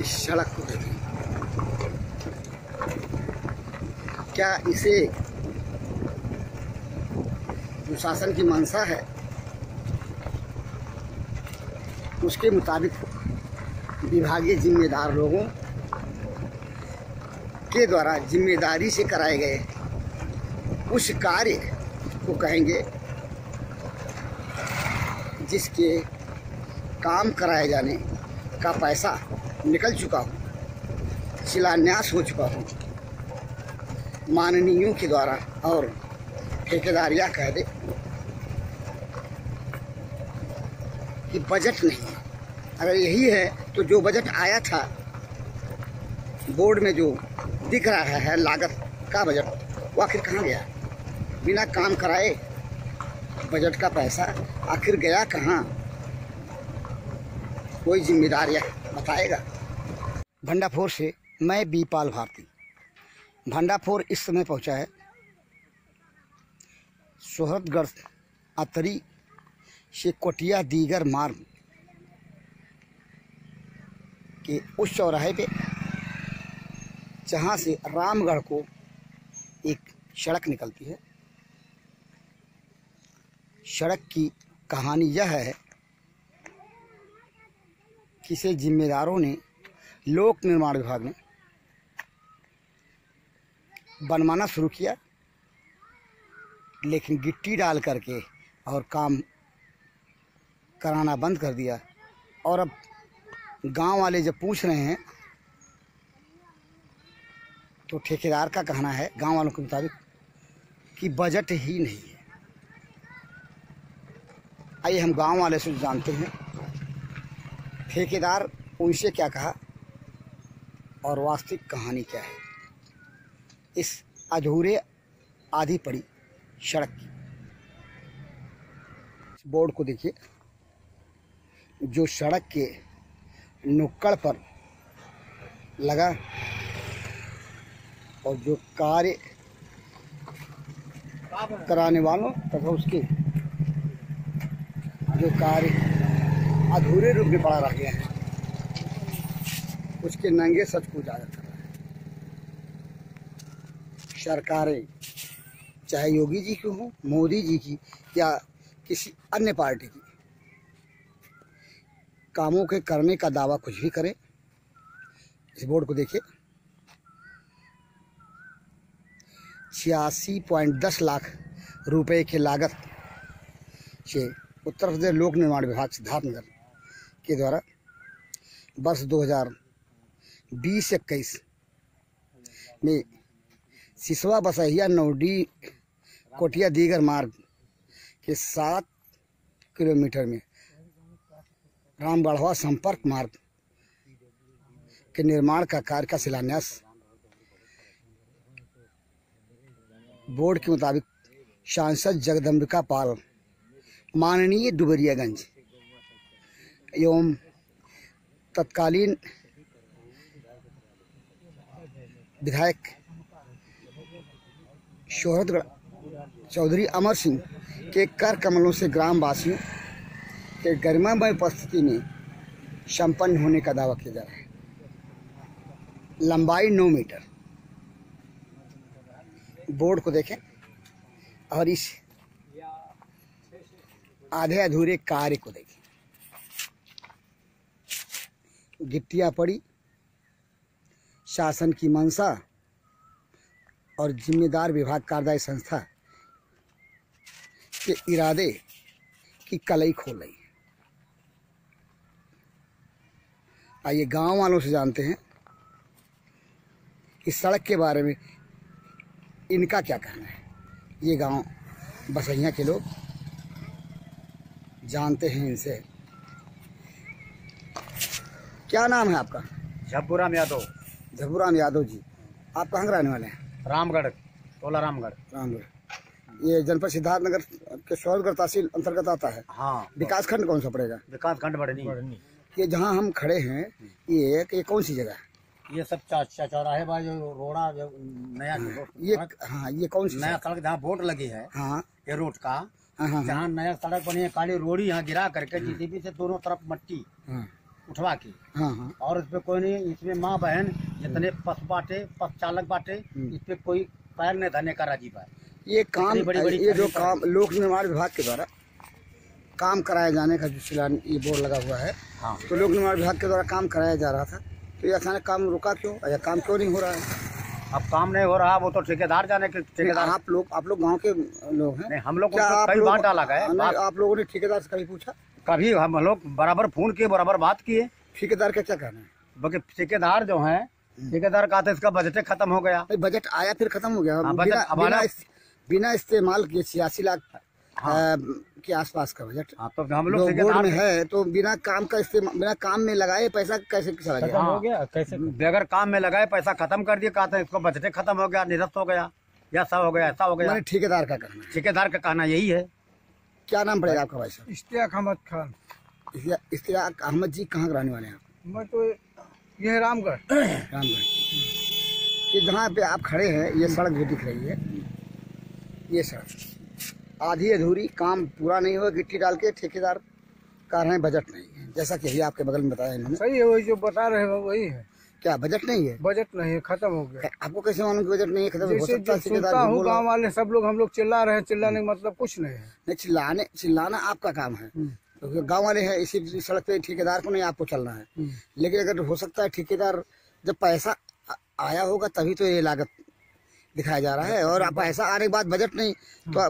इस सड़क को देखें, क्या इसे जो शासन की मंशा है उसके मुताबिक विभागीय जिम्मेदार लोगों के द्वारा जिम्मेदारी से कराए गए उस कार्य को कहेंगे जिसके काम कराए जाने का पैसा निकल चुका हो, शिलान्यास हो चुका हो, माननीयों के द्वारा, और ठेकेदार यह कह दे कि बजट नहीं है। अगर यही है तो जो बजट आया था बोर्ड में जो दिख रहा है लागत का बजट, वो आखिर कहाँ गया? बिना काम कराए बजट का पैसा आखिर गया कहाँ? कोई जिम्मेदार यह बताएगा। भंडाफोर से मैं बीपाल भारती। भंडाफोर इस समय पहुंचा है सोहरतगढ़ अतरी से कोटिया दीगर मार्ग के उस चौराहे पे जहाँ से रामगढ़ को एक सड़क निकलती है। सड़क की कहानी यह है कि इसे जिम्मेदारों ने, लोक निर्माण विभाग ने बनवाना शुरू किया, लेकिन गिट्टी डाल करके और काम कराना बंद कर दिया। और अब गांव वाले जब पूछ रहे हैं तो ठेकेदार का कहना है, गांव वालों के मुताबिक, कि बजट ही नहीं है। आइए हम गांव वाले से जानते हैं ठेकेदार उनसे क्या कहा और वास्तविक कहानी क्या है इस अधूरे आधी पड़ी सड़क की। बोर्ड को देखिए, जो सड़क के नुक्कड़ पर लगा और जो कार्य कराने वालों तथा उसके जो कार्य अधूरे रूप में पड़ा रह गया है, उसके नंगे सच को उजागर कर रहा है। सरकारें चाहे योगी जी की हो, मोदी जी की या किसी अन्य पार्टी की, कामों के करने का दावा कुछ भी करे। इस बोर्ड को देखिए, 86.10 लाख रुपए की लागत से उत्तर प्रदेश लोक निर्माण विभाग सिद्धार्थनगर के द्वारा वर्ष 2020-21 में सिसवा बसहिया नौडी कोटिया दीगर मार्ग के 7 किलोमीटर में रामगढ़वा संपर्क मार्ग के निर्माण का कार्य का शिलान्यास बोर्ड के मुताबिक सांसद जगदम्बिका पाल, माननीय डुबरियागंज एवं तत्कालीन विधायक सोहरतगढ़ चौधरी अमर सिंह के कर कमलों से ग्रामवासियों के गरिमामय उपस्थिति में संपन्न होने का दावा किया जा रहा है। लंबाई 9 मीटर। बोर्ड को देखें और इस आधे अधूरे कार्य को देखें। गिट्टियां पड़ी, शासन की मंशा और जिम्मेदार विभाग कार्यदायी संस्था के इरादे की कलई खोल रही है। आइए गांव वालों से जानते हैं इस सड़क के बारे में इनका क्या कहना है। ये गांव बसैया के लोग जानते हैं इनसे। क्या नाम है आपका? झब्बूराम यादव। झब्बूराम यादव जी, आप कहाँ के रहने वाले हैं? रामगढ़, टोला रामगढ़। रामगढ़ ये जनपद सिद्धार्थनगर के सोहरतगढ़ तहसील अंतर्गत आता है। हाँ। विकास खंड कौन सा पड़ेगा? विकास खंड बढ़नी। ये जहाँ हम खड़े हैं ये कौन सी जगह है? ये सब चौराहे बा जो रोड़ा जो नया ये हाँ, ये कौन सी नया सड़क जहाँ बोर्ड लगी है, हाँ, ये रोड का, हाँ, जहाँ नया सड़क बनी है, काली रोड़ी यहाँ गिरा करके जीसीबी से दोनों तरफ मट्टी उठवा के, हाँ हाँ। और इस पे कोई नहीं, इसमें माँ बहन जितने पशु बाटे, पशु चालक बाटे, इस पे कोई पैर नहीं धरने का राजी पाए। ये काम, ये जो काम लोक निर्माण विभाग के द्वारा काम कराए जाने का जो ये बोर्ड लगा हुआ है, हाँ। तो लोक निर्माण विभाग के द्वारा काम कराया जा रहा था, तो ये अचानक काम रुका क्यों, या काम क्यों नहीं हो रहा है? अब काम नहीं हो रहा, वो तो ठेकेदार जाने के। ठेकेदार आप लोग गांव के लोग हैं? नहीं, हम लोग क्या कई बार डाला गया। आप लोगों ने ठेकेदार से कभी पूछा? कभी हम लोग बराबर फोन किए, बराबर बात किए। ठेकेदार का क्या कहना है? बाकी ठेकेदार जो है, ठेकेदार कहा था इसका बजट खत्म हो गया। बजट आया फिर खत्म हो गया। हाँ, बिना इस्तेमाल किए 86 लाख हाँ। के आसपास का बजट। हाँ, तो हम लोग बोर्ड में है, तो बिना काम का इस्तेमाल, बिना काम में लगाए पैसा कैसे चला गया? हो गया कैसे? बगैर काम में लगाए पैसा खत्म कर दिया। कहा था इसको बजट खत्म हो गया, निरस्त हो गया, या ऐसा हो गया, ऐसा हो गया। ठेकेदार का कहना है। ठेकेदार का कहना यही है। क्या नाम पड़ेगा आपका भाई साहब? इश्तियाक अहमद खान। इश्तियाक अहमद जी कहाँ के रहने वाले हैं आप? मैं तो ये रामगढ़। रामगढ़। ये जहाँ पे आप खड़े हैं, ये सड़क जो दिख रही है, ये सड़क आधी अधूरी, काम पूरा नहीं हुआ, गिट्टी डाल के ठेकेदार कह रहे हैं बजट नहीं है, जैसा कि ये आपके बगल में बताया इन्होंने। सही है, वही जो बता रहे हैं वही है। क्या बजट नहीं है? बजट नहीं है, खत्म हो गया। आपको कैसे मालूम कि बजट नहीं है? खत्म हो सकता है? सुनता हूँ गाँव वाले सब लोग, हम लोग चिल्ला रहे हैं, चिल्लाने का मतलब कुछ नहीं है। नहीं, चिल्लाना आपका काम है, क्योंकि गाँव वाले हैं, इसी सड़क पे ठेकेदार को नहीं आपको चलना है। लेकिन अगर हो सकता है ठेकेदार, जब पैसा आया होगा तभी तो ये लागत दिखाया जा रहा है, और पैसा आने के बाद बजट नहीं, तो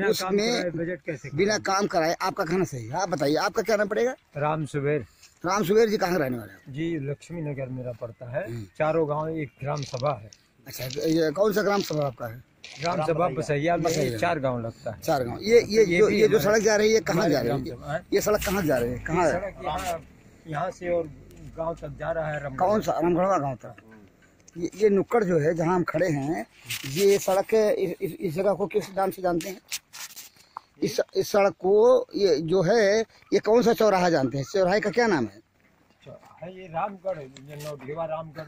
उसमें बजट कैसे? बिना काम कराए। आपका कहना सही है, आप बताइए आपका क्या नाम पड़ेगा? राम सुबेर। राम सुबेर जी कहाँ रहने वाले हैं? जी लक्ष्मी नगर मेरा पड़ता है। चारों गांव एक ग्राम सभा है। अच्छा, ये कौन सा ग्राम सभा आपका है? ग्राम सभा बसैया में 4 गांव लगता है। 4 गाँव। ये जो सड़क जा रही है कहाँ जा रही है? ये सड़क कहाँ जा रही है? कहाँ? यहाँ से और गाँव तक जा रहा है। कौन सा? रामगढ़वा गाँव तक। ये नुक्कड़ जो है जहाँ हम खड़े हैं, ये सड़क, इस जगह को किस नाम से जानते हैं? इस सड़क को, ये जो है, ये कौन सा चौराहा जानते हैं? चौराहे का क्या नाम है? ये रामगढ़, ये नौढेवा रामगढ़।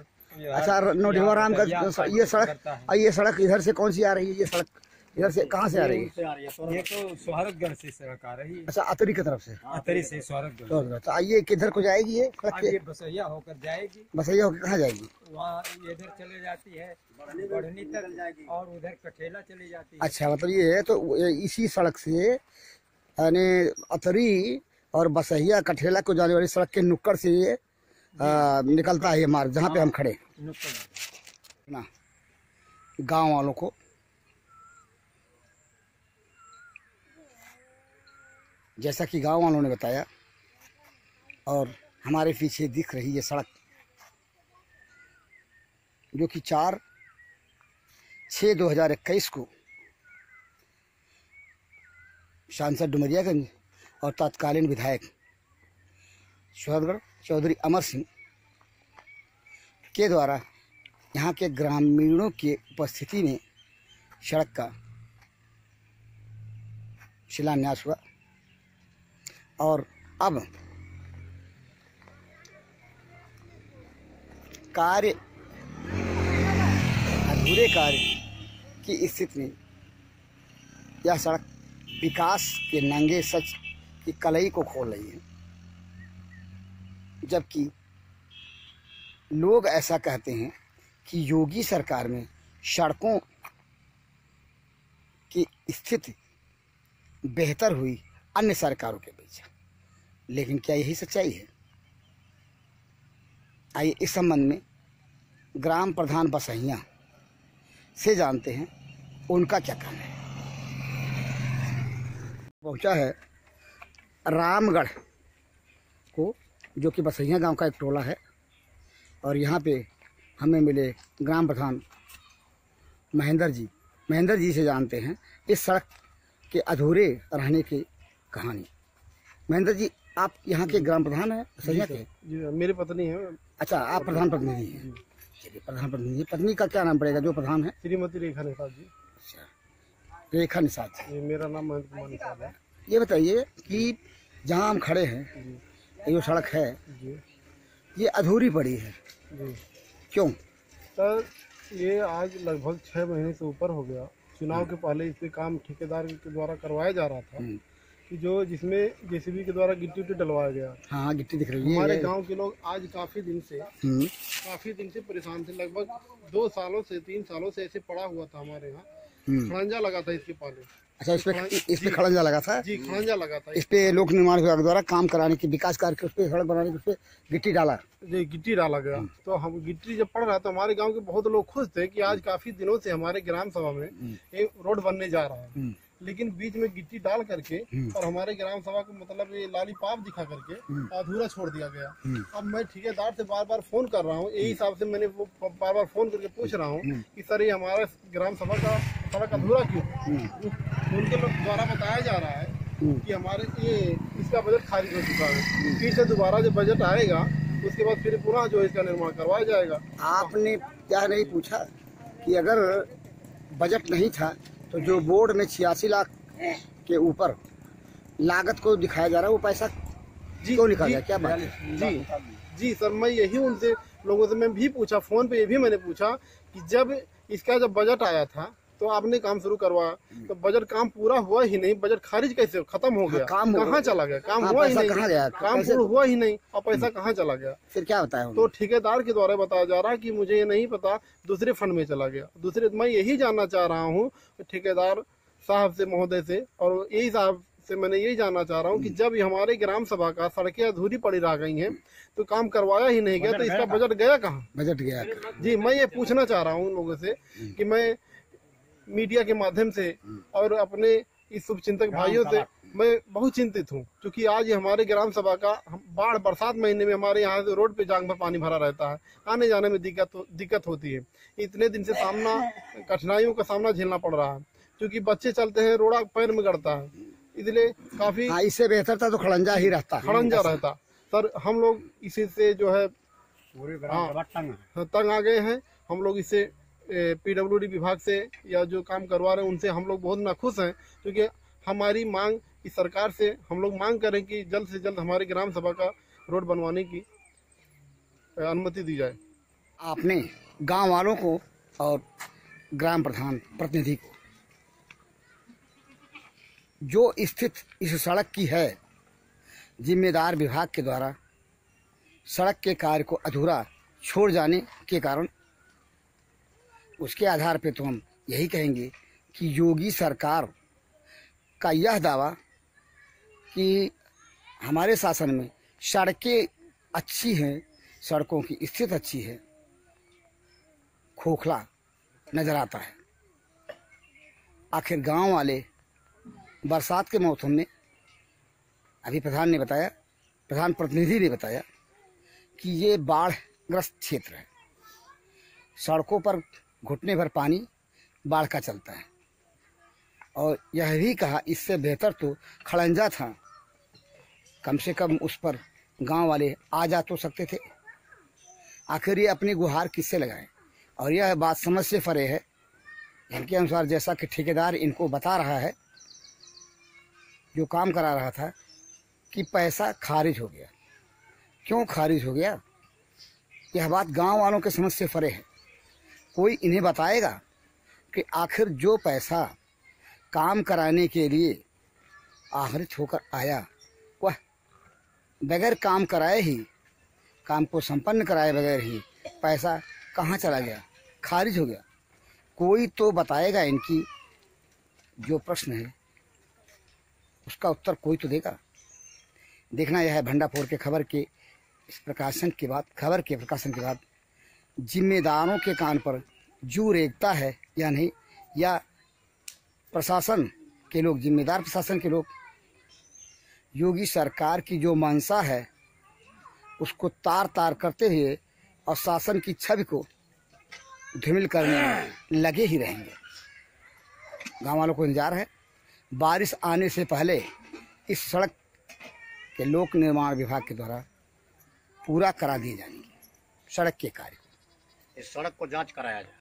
अच्छा, नौढेवा रामगढ़। ये सड़क इधर से कौन सी आ रही है? ये सड़क इधर से कहाँ से आ रही है? ये तो सोहरतगढ़ से सड़क आ रही है। अच्छा, अतरी की तरफ से? अतरी से सोहरतगढ़। तो आइए, किधर को जाएगी ये सड़क? ये बसैया होकर जाएगी। बसैया होकर कहाँ जाएगी? वहाँ इधर चले जाती है बढ़नी तक जाएगी, और उधर कठेला चली जाती है। अच्छा, मतलब ये है, तो इसी सड़क से यानी अतरी और बसैया कठेला को जाने वाली सड़क के नुक्कड़ से ये निकलता है ये मार्ग, जहाँ पे हम खड़े ना। गांव वालों को जैसा कि गांव वालों ने बताया, और हमारे पीछे दिख रही ये सड़क, जो कि 4/6/2021 को सांसद डुमरियागंज और तत्कालीन विधायक सोहरतगढ़ चौधरी अमर सिंह के द्वारा यहाँ के ग्रामीणों की उपस्थिति में सड़क का शिलान्यास हुआ, और अब अधूरे कार्य की स्थिति में यह सड़क विकास के नंगे सच की कलई को खोल रही है, जबकि लोग ऐसा कहते हैं कि योगी सरकार में सड़कों की स्थिति बेहतर हुई अन्य सरकारों के बीच। लेकिन क्या यही सच्चाई है? आइए इस संबंध में ग्राम प्रधान बसैया से जानते हैं उनका क्या कहना है। पहुंचा है रामगढ़ को, जो कि बसैया गांव का एक टोला है, और यहाँ पे हमें मिले ग्राम प्रधान महेंद्र जी से जानते हैं इस सड़क के अधूरे रहने की कहानी। महेंद्र जी, आप यहाँ के ग्राम प्रधान हैं बसैया के? मेरी पत्नी है। अच्छा, आप प्रधान प्रतिनिधि हैं। चलिए, प्रधान प्रतिनिधि, पत्नी का क्या नाम पड़ेगा जो प्रधान है? श्रीमती रेखा निषाद जी। अच्छा, रेखा निषाद। मेरा नाम महेंद्र कुमार निषाद है। ये बताइए कि जहाँ हम खड़े हैं, ये जो सड़क है ये अधूरी पड़ी है, क्यों? सर, ये आज लगभग 6 महीने से ऊपर हो गया। चुनाव के पहले इस पे काम ठेकेदार के द्वारा करवाया जा रहा था, कि जो जिसमें जेसीबी के द्वारा गिट्टी उट्टी डलवाया गया। हाँ, गिट्टी दिख रही है। हमारे गांव के लोग आज काफी दिन से परेशान थे। लगभग 2 सालों से 3 सालों से ऐसे पड़ा हुआ था हमारे यहाँ। खड़ंजा लगा था इसके पहले। अच्छा, इस पे खड़ंजा लगा था? जी, खड़ंजा लगा था। इस पे लोक निर्माण विभाग द्वारा काम कराने की, विकास कार्य के, उस पे सड़क बनाने के, उस पे गिट्टी डाला। जी, गिट्टी डाला गया। तो हम गिट्टी जब पड़ रहा तो हमारे गांव के बहुत लोग खुश थे कि आज काफी दिनों से हमारे ग्राम सभा में एक रोड बनने जा रहा है। लेकिन बीच में गिट्टी डाल करके और हमारे ग्राम सभा को मतलब ये लालीपाप दिखा करके अधूरा छोड़ दिया गया। अब मैं ठेकेदार से बार बार फोन कर रहा हूँ, यही हिसाब से मैंने वो बार बार फोन करके पूछ रहा हूँ कि सर ये हमारा ग्राम सभा का सड़क अधूरा क्यों? उनके द्वारा बताया जा रहा है कि हमारे ये इसका बजट खारिज हो चुका है, फिर से दोबारा जब बजट आएगा उसके बाद फिर पुनः जो इसका निर्माण करवाया जाएगा। आपने क्या नहीं पूछा कि अगर बजट नहीं था तो जो बोर्ड में 86 लाख के ऊपर लागत को दिखाया जा रहा है, वो पैसा क्यों निकाला गया? क्या बात है? जी सर, मैं यही उनसे लोगों से मैं भी पूछा, फोन पे ये भी मैंने पूछा कि जब इसका जब बजट आया था तो आपने काम शुरू करवाया, तो बजट काम पूरा हुआ ही नहीं, बजट खारिज कैसे खत्म हो गया? काम कहाँ चला गया? काम हुआ ही नहीं, काम पूरा हुआ ही नहीं और पैसा कहाँ चला गया? फिर क्या बताया? तो ठेकेदार के द्वारा बताया जा रहा है कि मुझे ये नहीं पता, दूसरे फंड में चला गया। मैं यही जानना चाह रहा हूँ ठेकेदार साहब से, महोदय से, और यही साहब से मैंने यही जानना चाह रहा हूँ कि जब हमारे ग्राम सभा का सड़कें अधूरी पड़ी रह गई हैं तो काम करवाया ही नहीं गया, तो इसका बजट गया कहाँ? बजट गया। जी, मैं ये पूछना चाह रहा हूँ उन लोगों से कि मैं मीडिया के माध्यम से और अपने इस शुभचिंतक भाइयों से मैं बहुत चिंतित हूँ, क्योंकि आज हमारे ग्राम सभा का बाढ़ बरसात महीने में हमारे यहाँ रोड पे जांग भर पानी भरा रहता है, आने जाने में दिक्कत होती है। इतने दिन से कठिनाइयों का सामना झेलना पड़ रहा है, क्योंकि बच्चे चलते हैं, रोड़ा पैर में गड़ता है, इसलिए काफी इससे बेहतर था तो खड़ंजा ही रहता, खड़ंजा रहता। सर, हम लोग इसी से जो है तंग आ गए हैं। हम लोग इससे PWD विभाग से या जो काम करवा रहे हैं उनसे हम लोग बहुत नाखुश हैं, क्योंकि हमारी मांग इस सरकार से हम लोग मांग करें कि जल्द से जल्द हमारे ग्राम सभा का रोड बनवाने की अनुमति दी जाए। आपने गांव वालों को और ग्राम प्रधान प्रतिनिधि को जो स्थिति इस सड़क की है, जिम्मेदार विभाग के द्वारा सड़क के कार्य को अधूरा छोड़ जाने के कारण, उसके आधार पे तो हम यही कहेंगे कि योगी सरकार का यह दावा कि हमारे शासन में सड़कें अच्छी हैं, सड़कों की स्थिति अच्छी है, खोखला नजर आता है। आखिर गांव वाले बरसात के मौसम में, अभी प्रधान प्रतिनिधि ने बताया कि ये बाढ़ ग्रस्त क्षेत्र है, सड़कों पर घुटने भर पानी बाढ़ का चलता है, और यह भी कहा इससे बेहतर तो खड़ंजा था, कम से कम उस पर गांव वाले आ जा तो सकते थे। आखिर ये अपनी गुहार किससे लगाएं? और यह बात समझ से परे है। इनके अनुसार जैसा कि ठेकेदार इनको बता रहा है, जो काम करा रहा था, कि पैसा खारिज हो गया। क्यों खारिज हो गया? यह बात गांव वालों के समझ से परे है। कोई इन्हें बताएगा कि आखिर जो पैसा काम कराने के लिए आहरित होकर आया, वह बगैर काम कराए ही, काम को संपन्न कराए बगैर ही पैसा कहाँ चला गया, खारिज हो गया? कोई तो बताएगा। इनकी जो प्रश्न है उसका उत्तर कोई तो देगा। देखना यह है भंडाफोर के खबर के प्रकाशन के बाद जिम्मेदारों के कान पर जू रेंगता है या नहीं, या प्रशासन के लोग, जिम्मेदार प्रशासन के लोग, योगी सरकार की जो मंशा है उसको तार तार करते हुए और शासन की छवि को धूमिल करने में लगे ही रहेंगे। गांव वालों को इंतजार है, बारिश आने से पहले इस सड़क के लोक निर्माण विभाग के द्वारा पूरा करा दिए जाएंगे सड़क के कार्य। इस सड़क को जांच कराया जाए।